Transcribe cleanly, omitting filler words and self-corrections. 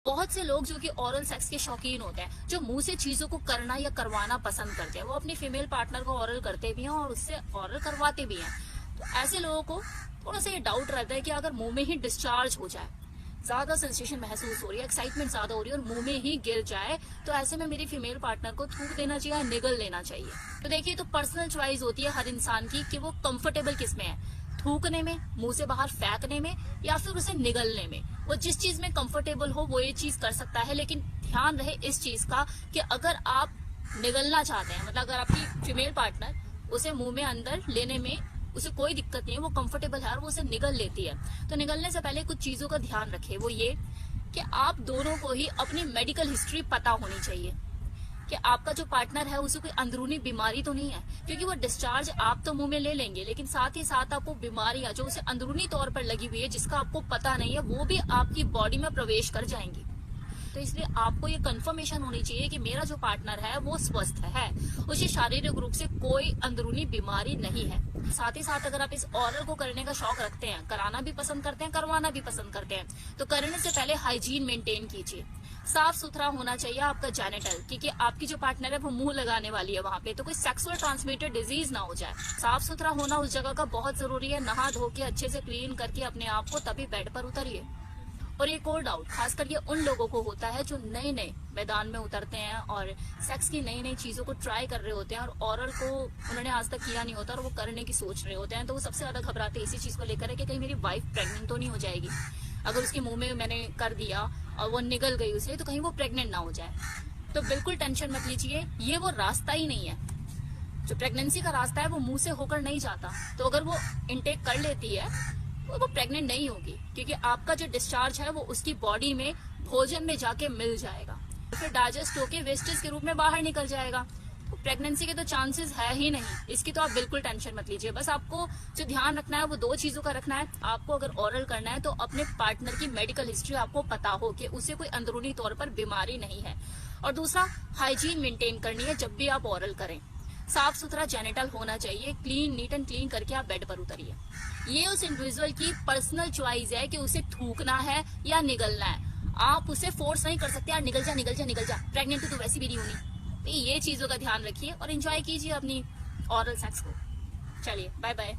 बहुत से लोग जो कि ओरल सेक्स के शौकीन होते हैं, जो मुंह से चीजों को करना या करवाना पसंद करते हैं, वो अपने फीमेल पार्टनर को ओरल करते भी हैं और उससे ओरल करवाते भी हैं। तो ऐसे लोगों को थोड़ा सा ये डाउट रहता है कि अगर मुंह में ही डिस्चार्ज हो जाए, ज्यादा सेंसेशन महसूस हो रही है, एक्साइटमेंट ज्यादा हो रही है और मुंह में ही गिर जाए, तो ऐसे में मेरी फीमेल पार्टनर को थूक देना चाहिए या निगल लेना चाहिए। तो देखिए, तो पर्सनल चॉइस होती है हर इंसान की कि वो कंफर्टेबल किस में है, थूकने में, मुंह से बाहर फेंकने में, या फिर उसे निगलने में। वो जिस चीज में कंफर्टेबल हो वो ये चीज कर सकता है, लेकिन ध्यान रहे इस चीज का कि अगर आप निगलना चाहते हैं, मतलब अगर आपकी फीमेल पार्टनर उसे मुंह में अंदर लेने में उसे कोई दिक्कत नहीं है, वो कंफर्टेबल है और वो उसे निगल लेती है, तो निगलने से पहले कुछ चीजों का ध्यान रखें। वो ये कि आप दोनों को ही अपनी मेडिकल हिस्ट्री पता होनी चाहिए कि आपका जो पार्टनर है उसे कोई अंदरूनी बीमारी तो नहीं है, क्योंकि वो डिस्चार्ज आप तो मुंह में ले लेंगे, लेकिन साथ ही साथ आपको बीमारियां जो उसे अंदरूनी तौर पर लगी हुई है, जिसका आपको पता नहीं है, वो भी आपकी बॉडी में प्रवेश कर जाएंगी। तो इसलिए आपको ये कंफर्मेशन होनी चाहिए कि मेरा जो पार्टनर है वो स्वस्थ है, उसे शारीरिक रूप से कोई अंदरूनी बीमारी नहीं है। साथ ही साथ अगर आप इस ऑरल को करने का शौक रखते हैं, कराना भी पसंद करते हैं, करवाना भी पसंद करते हैं, तो करने से पहले हाइजीन मेंटेन कीजिए। साफ सुथरा होना चाहिए आपका जेनिटल, क्योंकि आपकी जो पार्टनर है वो मुंह लगाने वाली है वहां पे, तो कोई सेक्सुअल ट्रांसमिटेड डिजीज ना हो जाए। साफ सुथरा होना उस जगह का बहुत जरूरी है। नहा धो के अच्छे से क्लीन करके अपने आप को तभी बेड पर उतरिए। और एक और डाउट खासकर ये उन लोगों को होता है जो नए नए मैदान में उतरते हैं और सेक्स की नई नई चीजों को ट्राई कर रहे होते हैं और ऑरल को उन्होंने आज तक किया नहीं होता और वो करने की सोच रहे होते हैं, तो वो सबसे ज्यादा घबराते हैं इसी चीज को लेकर है कि कहीं मेरी वाइफ प्रेग्नेंट तो नहीं हो जाएगी, अगर उसके मुंह में मैंने कर दिया और वो निगल गई उसे, तो कहीं वो प्रेग्नेंट ना हो जाए। तो बिल्कुल टेंशन मत लीजिए, ये वो रास्ता ही नहीं है। जो प्रेगनेंसी का रास्ता है वो मुंह से होकर नहीं जाता, तो अगर वो इनटेक कर लेती है तो वो प्रेग्नेंट नहीं होगी, क्योंकि आपका जो डिस्चार्ज है वो उसकी बॉडी में भोजन में जाके मिल जाएगा, फिर डाइजेस्ट होके वेस्टेज के रूप में बाहर निकल जाएगा। तो प्रेगनेंसी के तो चांसेस है ही नहीं, इसकी तो आप बिल्कुल टेंशन मत लीजिए। बस आपको जो ध्यान रखना है वो दो चीजों का रखना है। आपको अगर ओरल करना है तो अपने पार्टनर की मेडिकल हिस्ट्री आपको पता हो कि उसे कोई अंदरूनी तौर पर बीमारी नहीं है, और दूसरा हाइजीन मेंटेन करनी है जब भी आप ओरल करें। साफ सुथरा जेनिटल होना चाहिए, क्लीन, नीट एंड क्लीन करके आप बेड पर उतरिए। ये उस इंडिविजुअल की पर्सनल चॉइस है कि उसे थूकना है या निगलना है। आप उसे फोर्स नहीं कर सकते यार निगल जा निगल जा निगल जा, प्रेग्नेंट तो वैसी भी नहीं होनी। तो ये चीजों का ध्यान रखिए और एंजॉय कीजिए अपनी ओरल सेक्स को। चलिए, बाय बाय।